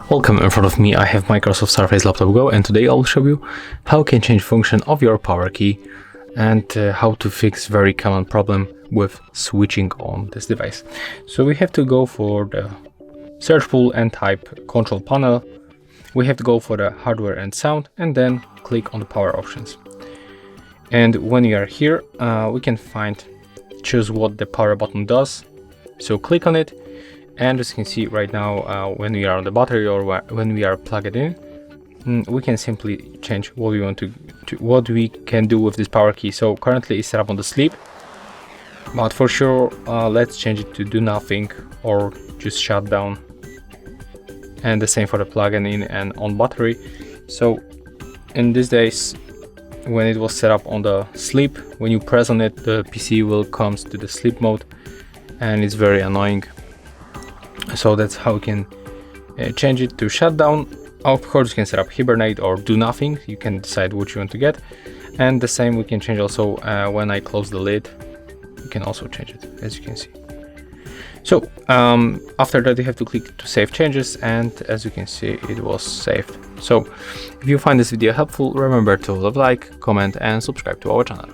Welcome, in front of me I have Microsoft Surface Laptop Go, and today I'll show you how you can change function of your power key and how to fix very common problem with switching on this device. So we have to go for the search pool and type control panel. We have to go for the hardware and sound and then click on the power options. And when you are here, we can choose what the power button does. So click on it. And as you can see right now, when we are on the battery or when we are plugged in, we can simply change what we want to what we can do with this power key. So currently it's set up on the sleep, but for sure, let's change it to do nothing or just shut down. And the same for the plug-in in and on battery. So in these days, when it was set up on the sleep, when you press on it, the PC will come to the sleep mode, and it's very annoying. So that's how you can change it to shutdown. Of course, you can set up hibernate or do nothing. You can decide what you want to get. And the same we can change also when I close the lid. You can also change it, as you can see. So after that, you have to click to save changes, and as you can see, it was saved. So if you find this video helpful, remember to leave a like, comment and subscribe to our channel.